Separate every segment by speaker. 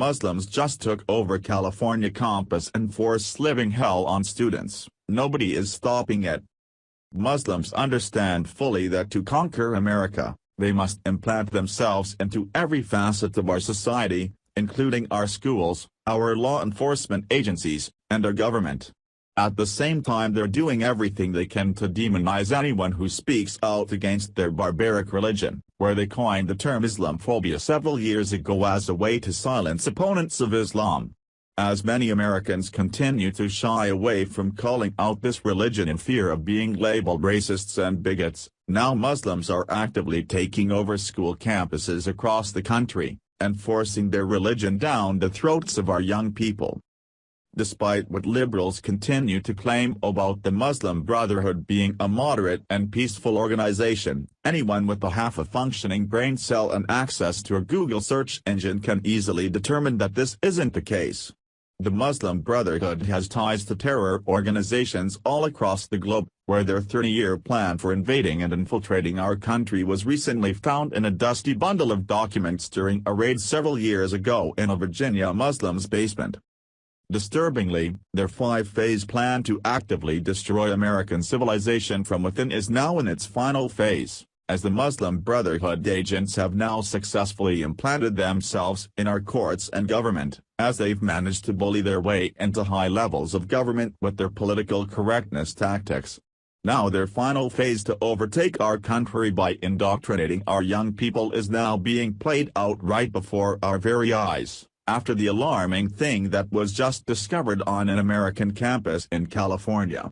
Speaker 1: Muslims just took over California campus and forced living hell on students, nobody is stopping it. Muslims understand fully that to conquer America, they must implant themselves into every facet of our society, including our schools, our law enforcement agencies, and our government. At the same time, they're doing everything they can to demonize anyone who speaks out against their barbaric religion, where they coined the term Islamophobia several years ago as a way to silence opponents of Islam. As many Americans continue to shy away from calling out this religion in fear of being labeled racists and bigots, now Muslims are actively taking over school campuses across the country, and forcing their religion down the throats of our young people. Despite what liberals continue to claim about the Muslim Brotherhood being a moderate and peaceful organization, anyone with a half a functioning brain cell and access to a Google search engine can easily determine that this isn't the case. The Muslim Brotherhood has ties to terror organizations all across the globe, where their 30-year plan for invading and infiltrating our country was recently found in a dusty bundle of documents during a raid several years ago in a Virginia Muslim's basement. Disturbingly, their 5-phase plan to actively destroy American civilization from within is now in its final phase, as the Muslim Brotherhood agents have now successfully implanted themselves in our courts and government, as they've managed to bully their way into high levels of government with their political correctness tactics. Now their final phase to overtake our country by indoctrinating our young people is now being played out right before our very eyes, after the alarming thing that was just discovered on an American campus in California.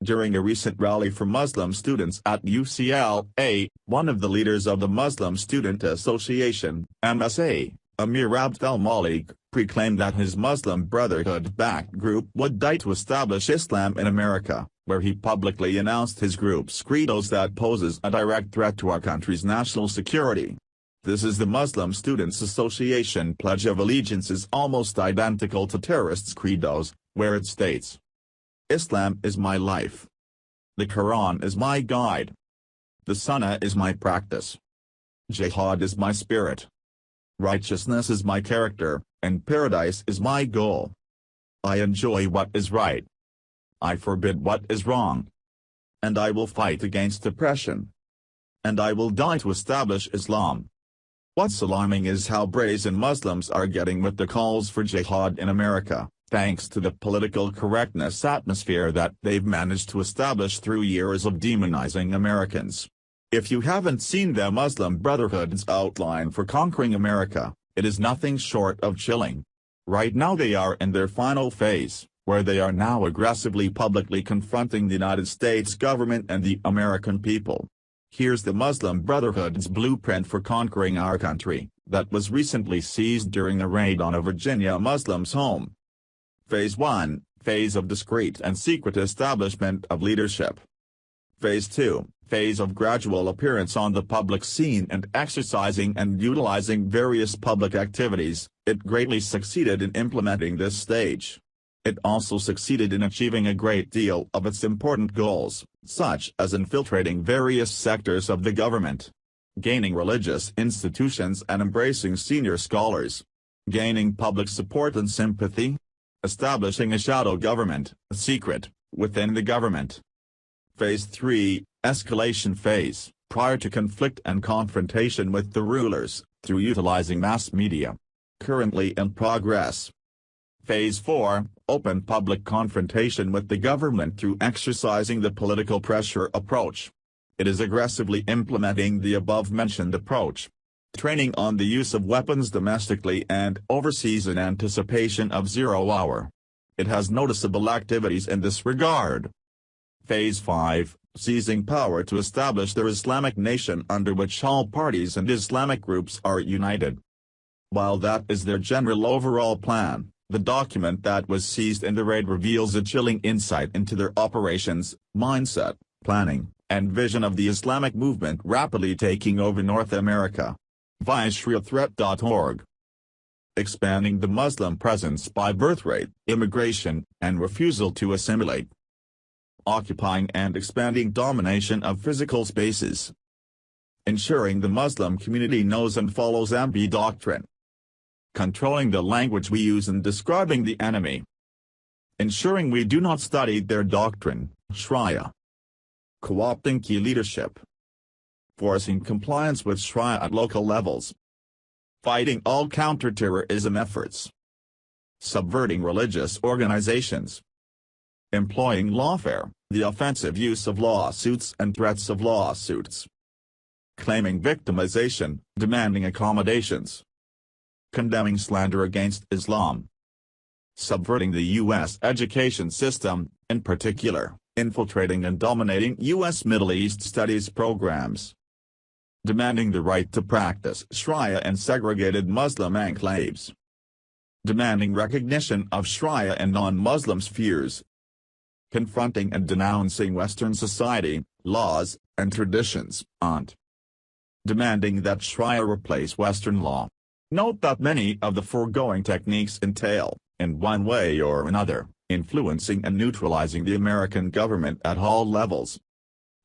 Speaker 1: During a recent rally for Muslim students at UCLA, one of the leaders of the Muslim Student Association, MSA, Amir Abdel Malik, proclaimed that his Muslim Brotherhood-backed group would die to establish Islam in America, where he publicly announced his group's credos that poses a direct threat to our country's national security. This is the Muslim Students Association Pledge of Allegiance is almost identical to terrorists' credos, where it states, "Islam is my life. The Quran is my guide. The Sunnah is my practice. Jihad is my spirit. Righteousness is my character, and paradise is my goal. I enjoy what is right. I forbid what is wrong. And I will fight against oppression. And I will die to establish Islam." What's alarming is how brazen Muslims are getting with the calls for jihad in America, thanks to the political correctness atmosphere that they've managed to establish through years of demonizing Americans. If you haven't seen the Muslim Brotherhood's outline for conquering America, it is nothing short of chilling. Right now they are in their final phase, where they are now aggressively publicly confronting the United States government and the American people. Here's the Muslim Brotherhood's blueprint for conquering our country, that was recently seized during a raid on a Virginia Muslim's home. Phase 1, Phase of discreet and secret establishment of leadership. Phase 2, Phase of gradual appearance on the public scene and exercising and utilizing various public activities. It greatly succeeded in implementing this stage. It also succeeded in achieving a great deal of its important goals, such as infiltrating various sectors of the government, gaining religious institutions and embracing senior scholars, gaining public support and sympathy, establishing a shadow government, a secret, within the government. Phase 3, Escalation Phase, prior to conflict and confrontation with the rulers, through utilizing mass media. Currently in progress. Phase 4, Open public confrontation with the government through exercising the political pressure approach. It is aggressively implementing the above-mentioned approach. Training on the use of weapons domestically and overseas in anticipation of 0 hour. It has noticeable activities in this regard. Phase 5, Seizing power to establish their Islamic nation under which all parties and Islamic groups are united. While that is their general overall plan, the document that was seized in the raid reveals a chilling insight into their operations, mindset, planning, and vision of the Islamic movement rapidly taking over North America. Via ShariaThreat.org. Expanding the Muslim presence by birth rate, immigration, and refusal to assimilate. Occupying and expanding domination of physical spaces. Ensuring the Muslim community knows and follows MB doctrine. controlling the language we use in describing the enemy, ensuring we do not study their doctrine, Sharia, co-opting key leadership, forcing compliance with Sharia at local levels, fighting all counterterrorism efforts, subverting religious organizations, employing lawfare, the offensive use of lawsuits and threats of lawsuits, claiming victimization, demanding accommodations, condemning slander against Islam, subverting the U.S. education system, in particular, infiltrating and dominating U.S. Middle East studies programs, demanding the right to practice Sharia in segregated Muslim enclaves, demanding recognition of Sharia in non-Muslim spheres, confronting and denouncing Western society, laws, and traditions, and demanding that Sharia replace Western law. Note that many of the foregoing techniques entail, in one way or another, influencing and neutralizing the American government at all levels.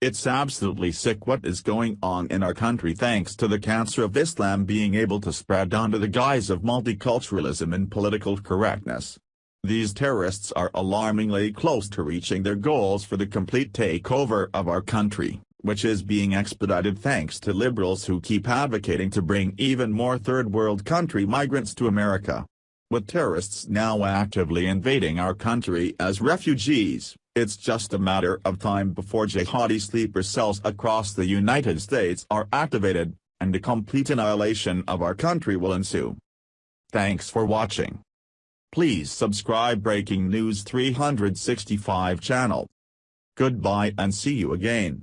Speaker 1: It's absolutely sick what is going on in our country thanks to the cancer of Islam being able to spread under the guise of multiculturalism and political correctness. These terrorists are alarmingly close to reaching their goals for the complete takeover of our country, which is being expedited thanks to liberals who keep advocating to bring even more third-world country migrants to America. With terrorists now actively invading our country as refugees, it's just a matter of time before jihadi sleeper cells across the United States are activated, and the complete annihilation of our country will ensue. Thanks for watching. Please subscribe Breaking News 365 channel. Goodbye and see you again.